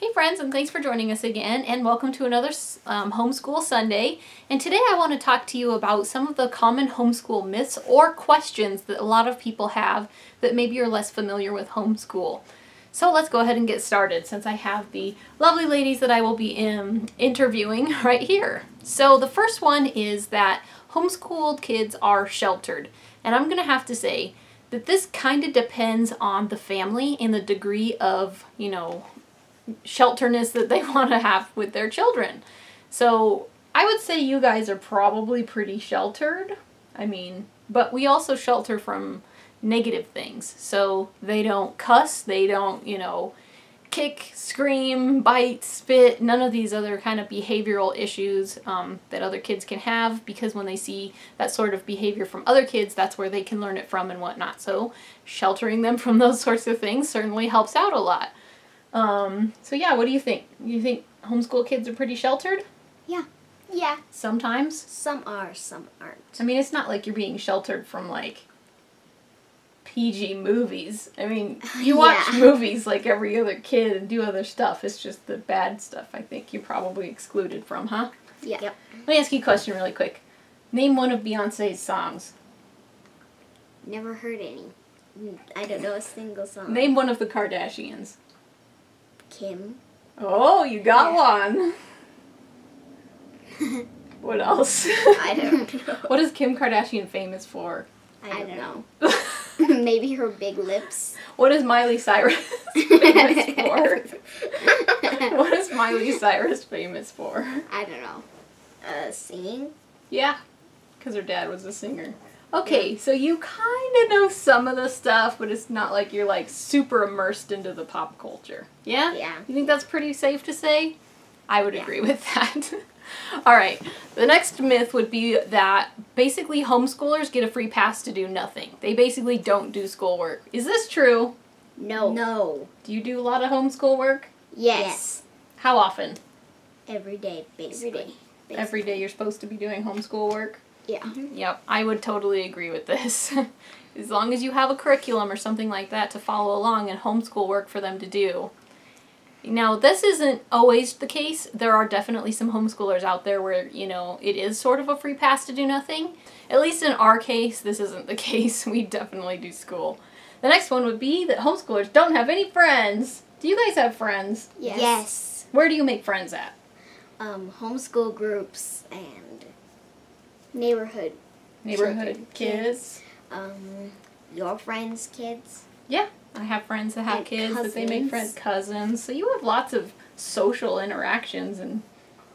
Hey friends, and thanks for joining us again, and welcome to another Homeschool Sunday. And today I want to talk to you about some of the common homeschool myths or questions that a lot of people have that maybe you're less familiar with homeschool. So let's go ahead and get started since I have the lovely ladies that I will be interviewing right here. So the first one is that homeschooled kids are sheltered. And I'm going to have to say that this kind of depends on the family and the degree of, shelterness that they want to have with their children. So I would say you guys are probably pretty sheltered. But we also shelter from negative things. So they don't cuss, they don't, kick, scream, bite, spit, none of these other kind of behavioral issues that other kids can have, because when they see that sort of behavior from other kids, that's where they can learn it from and whatnot. So sheltering them from those sorts of things certainly helps out a lot. So yeah, what do you think? You think homeschool kids are pretty sheltered? Yeah. Yeah. Sometimes? Some are, some aren't. It's not like you're being sheltered from, PG movies. You watch movies like every other kid and do other stuff. It's just the bad stuff I think you're probably excluded from, huh? Yeah. Yep. Let me ask you a question really quick. Name one of Beyonce's songs. Never heard any. I don't know a single song. Name one of the Kardashians. Kim. Oh, you got one. What else? I don't know. What is Kim Kardashian famous for? I don't know. Maybe her big lips. What is Miley Cyrus famous for? What is Miley Cyrus famous for? I don't know. Singing? Yeah, because her dad was a singer. Okay, so you kind of know some of the stuff, but it's not like you're super immersed into the pop culture. Yeah? Yeah. You think that's pretty safe to say? I would agree with that. Alright, the next myth would be that basically homeschoolers get a free pass to do nothing. They basically don't do schoolwork. Is this true? No. No. Do you do a lot of homeschool work? Yes. How often? Every day, basically. Every day you're supposed to be doing homeschool work? Yeah. Yep, I would totally agree with this. As long as you have a curriculum or something like that to follow along and homeschool work for them to do. Now, this isn't always the case. There are definitely some homeschoolers out there where, it is sort of a free pass to do nothing. At least in our case, this isn't the case. We definitely do school. The next one would be that homeschoolers don't have any friends. Do you guys have friends? Yes. Where do you make friends at? Homeschool groups and neighborhood kids. Your friends' kids. Yeah, I have friends that have kids that they make friends, cousins. So you have lots of social interactions and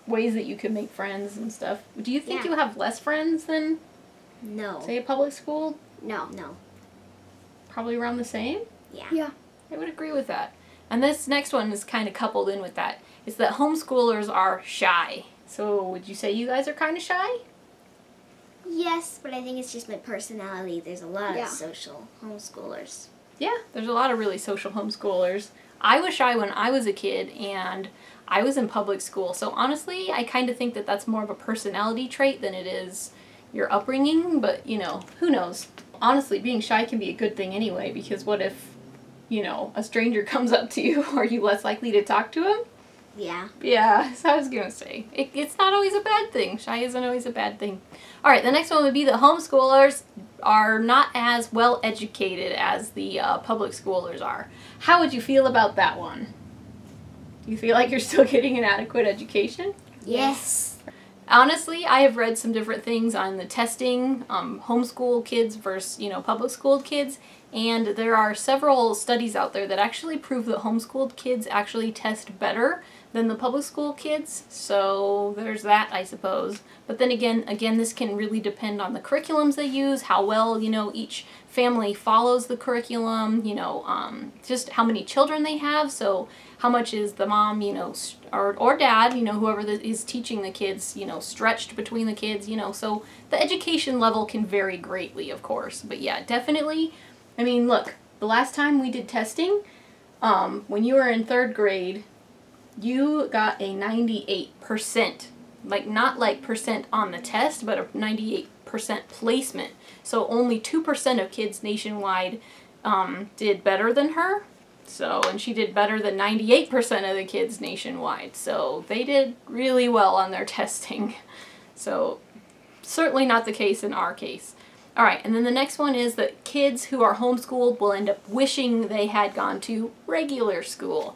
ways that you can make friends and stuff. Do you think you have less friends than, say, a public school? No. Probably around the same? Yeah. I would agree with that. And this next one is kind of coupled in with that. It's that homeschoolers are shy. So would you say you guys are kind of shy? Yes, but I think it's just my personality. There's a lot of social homeschoolers. Yeah, there's a lot of really social homeschoolers. I was shy when I was a kid, and I was in public school. So honestly, I kind of think that that's more of a personality trait than it is your upbringing. But, who knows? Honestly, being shy can be a good thing anyway, because what if, a stranger comes up to you? Are you less likely to talk to him? Yeah. Yeah, so I was going to say, it's not always a bad thing. Shy isn't always a bad thing. Alright, the next one would be that homeschoolers are not as well educated as the public schoolers are. How would you feel about that one? Do you feel like you're still getting an adequate education? Yes. Honestly, I have read some different things on the testing, homeschool kids versus, public schooled kids, and there are several studies out there that actually prove that homeschooled kids actually test better than the public school kids, so there's that, I suppose. But then again, this can really depend on the curriculums they use, how well, each family follows the curriculum, just how many children they have, so how much is the mom, or dad, whoever is teaching the kids, stretched between the kids, so the education level can vary greatly, of course. But yeah, definitely, look, the last time we did testing, when you were in 3rd grade, you got a 98%, not percent on the test, but a 98% placement. So only 2% of kids nationwide did better than her. So, and she did better than 98% of the kids nationwide. So they did really well on their testing. So certainly not the case in our case. All right, and then the next one is that kids who are homeschooled will end up wishing they had gone to regular school.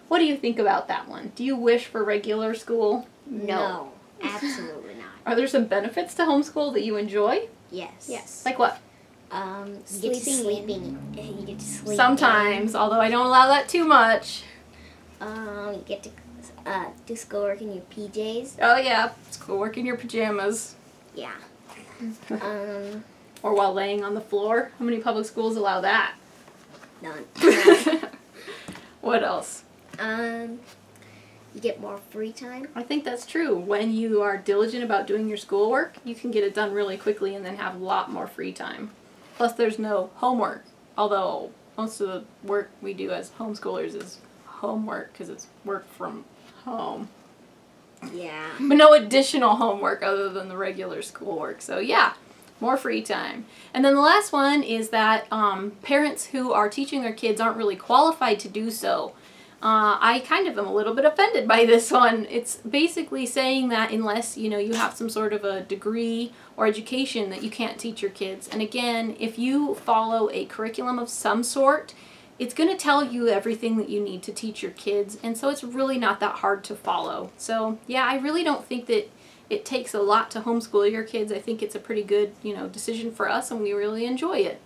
What do you think about that one? Do you wish for regular school? No, absolutely not. Are there some benefits to homeschool that you enjoy? Yes. Yes. Like what? You get to sleeping. You get to sleep. Sometimes, although I don't allow that too much. You get to do schoolwork in your PJs. Oh yeah, schoolwork in your pajamas. Yeah. Or while laying on the floor. How many public schools allow that? None. What else? You get more free time. I think that's true. When you are diligent about doing your schoolwork, you can get it done really quickly and then have a lot more free time. Plus there's no homework, although most of the work we do as homeschoolers is homework because it's work from home. Yeah. But no additional homework other than the regular schoolwork. So yeah, more free time. And then the last one is that parents who are teaching their kids aren't really qualified to do so. I kind of am a little bit offended by this one. It's basically saying that unless, you know, you have some sort of a degree or education that you can't teach your kids. And again, if you follow a curriculum of some sort, it's going to tell you everything that you need to teach your kids. And so it's really not that hard to follow. So yeah, I really don't think that it takes a lot to homeschool your kids. I think it's a pretty good, you know, decision for us and we really enjoy it.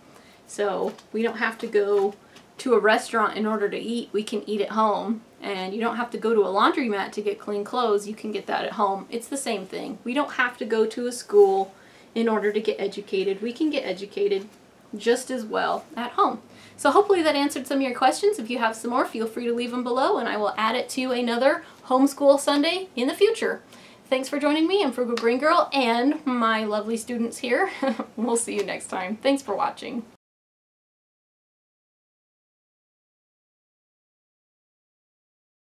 So we don't have to go to a restaurant in order to eat. We can eat at home, and you don't have to go to a laundromat to get clean clothes. You can get that at home. It's the same thing. We don't have to go to a school in order to get educated. We can get educated just as well at home. So hopefully that answered some of your questions. If you have some more, feel free to leave them below and I will add it to another Homeschool Sunday in the future. Thanks for joining me. I'm Frugal Green Girl and my lovely students here. We'll see you next time. Thanks for watching.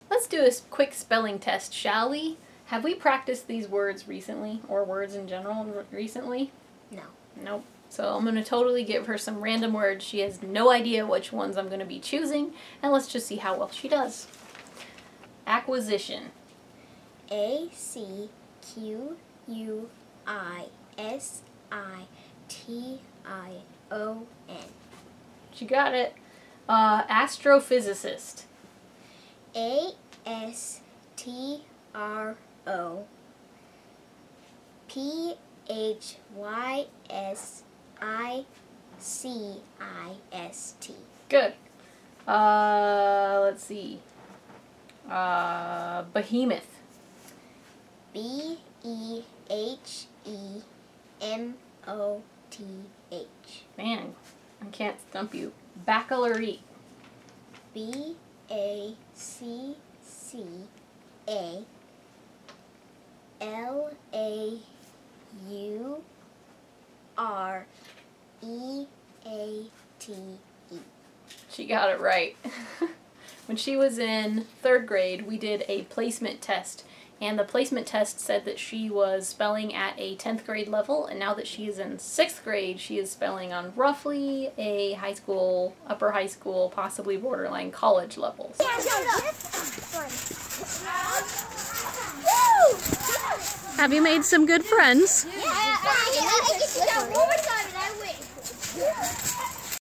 Let's do a quick spelling test, shall we? Have we practiced these words recently, or words in general recently? No. Nope. So I'm going to totally give her some random words. She has no idea which ones I'm going to be choosing, and let's just see how well she does. Acquisition. A-C-Q-U-I-S-I-T-I-O-N. She got it. Astrophysicist. A-S-T-R-O-P-H-Y-S-I-C-I-S-T. Good. Let's see. Behemoth. B-E-H-E-M-O-T-H. Man, I can't stump you. Baccalaureate. B-A-C-C-A-L-A-U-R-E-A-T-E. She got it right. When she was in 3rd grade, we did a placement test. And the placement test said that she was spelling at a 10th grade level, and now that she is in 6th grade, she is spelling on roughly a high school, upper high school, possibly borderline college levels. Have you made some good friends? Yeah.